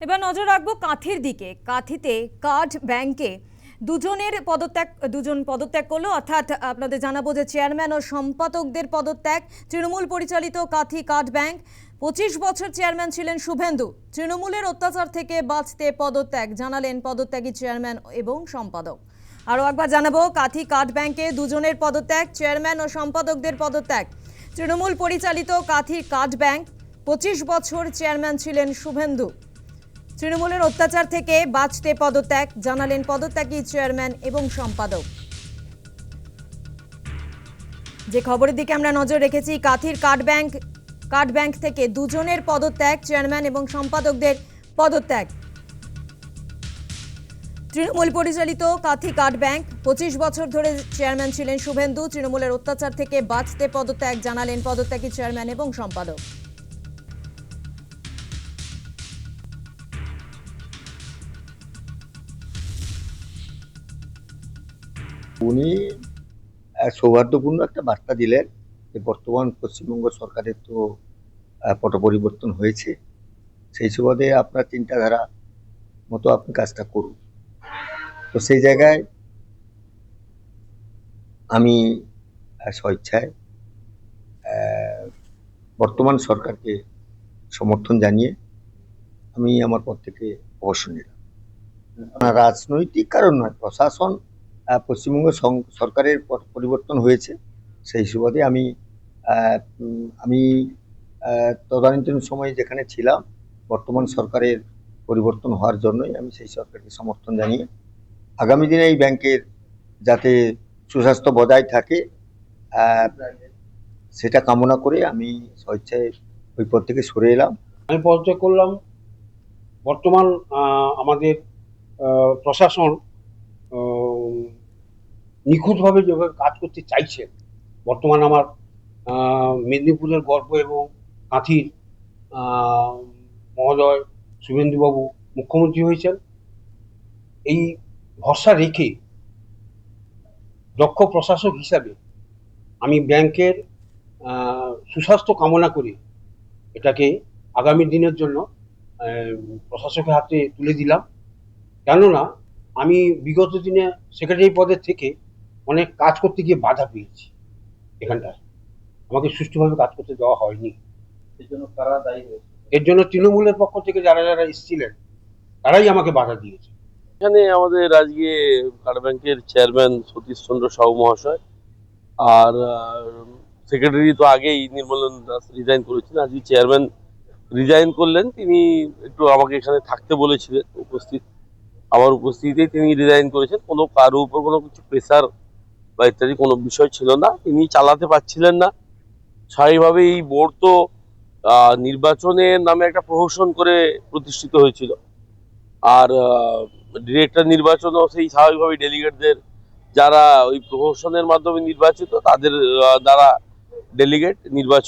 এবার নজর রাখবো কাঁথির দিকে। কাঁথিতে কার্ড ব্যাংকে দুজন পদত্যাগ করলো, অর্থাৎ আপনাদের জানাবো যে চেয়ারম্যান ও সম্পাদকদের পদত্যাগ। তৃণমূল পরিচালিত কাঁথি কার্ড ব্যাংক 25 বছর চেয়ারম্যান ছিলেন শুভেন্দু। তৃণমূলের অত্যাচার থেকে বাঁচতে পদত্যাগ জানালেন পদত্যাগী চেয়ারম্যান এবং সম্পাদক। আরও একবার জানাবো, কাঁথি কার্ড ব্যাংকে দুজনের পদত্যাগ, চেয়ারম্যান ও সম্পাদকদের পদত্যাগ। তৃণমূল পরিচালিত কাঁথি কার্ড ব্যাংক 25 বছর চেয়ারম্যান ছিলেন শুভেন্দু। তৃণমূলের অত্যাচার থেকে বাঁচতে পদত্যাগ জানালেন পদত্যাগী চেয়ারম্যান এবং সম্পাদক। যে খবরের দিকে আমরা নজর রেখেছি, কাঁথির কার্ড ব্যাংক থেকে দুজনের পদত্যাগ, চেয়ারম্যান এবং সম্পাদকদের পদত্যাগ। তৃণমূল পরিচালিত কাঁথি কার্ড ব্যাংক 25 বছর ধরে চেয়ারম্যান ছিলেন শুভেন্দু। তৃণমূলের অত্যাচার থেকে বাঁচতে পদত্যাগ জানালেন পদত্যাগী চেয়ারম্যান এবং সম্পাদক। উনি সৌহার্দ্যপূর্ণ একটা বার্তা দিলেন যে বর্তমান পশ্চিমবঙ্গ সরকারের তো পট পরিবর্তন হয়েছে, সেই সুবাদে আপনার চিন্তাধারা মতো আপনি কাজটা করুন। তো সেই জায়গায় আমি স্বেচ্ছায় বর্তমান সরকারকে সমর্থন জানিয়ে আমি আমার পদ থেকে অবসর নিলাম। রাজনৈতিক কারণ নয়, প্রশাসন পশ্চিমবঙ্গ সরকারের পরিবর্তন হয়েছে, সেই সুবাদে আমি তদানীন্তন সময়ে যেখানে ছিলাম, বর্তমান সরকারের পরিবর্তন হওয়ার জন্যই আমি সেই সরকারকে সমর্থন জানিয়ে আগামী দিনে এই ব্যাংকের যাতে সুস্বাস্থ্য বজায় থাকে সেটা কামনা করে আমি স্বেচ্ছায় ওই পদ থেকে সরে এলাম। আমি পদত্যাগ করলাম। বর্তমান আমাদের প্রশাসন নিখুঁতভাবে যেভাবে কাজ করতে চাইছে, বর্তমান আমার মেদিনীপুরের গর্ব এবং কাঁথির মহোদয় শুভেন্দুবাবু মুখ্যমন্ত্রী হয়েছেন, এই ভরসা রেখে দক্ষ প্রশাসক হিসাবে আমি ব্যাংকের সুস্বাস্থ্য কামনা করে এটাকে আগামী দিনের জন্য প্রশাসকের হাতে তুলে দিলাম। কেননা আমি বিগত দিনে সেক্রেটারি পদের থেকে অনেক কাজ করতে গিয়ে বাধা পেয়েছি, এখানটায় আমাকে সুষ্ঠুভাবে কাজ করতে দেওয়া হয়নি। এর জন্য তৃণমূলের পক্ষ থেকে যারা যারা এসেছিলেন তারাই আমাকে বাধা দিয়েছে। এখানে আমাদের আজকে কার্ড ব্যাংকের চেয়ারম্যান সতীশ চন্দ্র সাহু মহাশয় আর সেক্রেটারি তো আগেই নির্মলেন দাস রিজাইন করেছেন, আজকে চেয়ারম্যান রিজাইন করলেন। তিনি একটু আমাকে এখানে থাকতে বলেছিলেন, আমার উপস্থিতিতেই তিনি রিজাইন করেছেন। কোনো কারোর উপর কোনো কিছু প্রেসার বা ইত্যাদি কোনো বিষয় ছিল না, তিনি চালাতে পারছিলেন না। স্বাভাবিকভাবে এই বোর্ড তো নির্বাচনের নামে একটা প্রহসন করে প্রতিষ্ঠিত হয়েছিল, আর ডিরেক্টর নির্বাচনও সেই স্বাভাবিকভাবে ডেলিগেটদের যারা ওই প্রহসনের মাধ্যমে নির্বাচিত তাদের দ্বারা ডেলিগেট নির্বাচন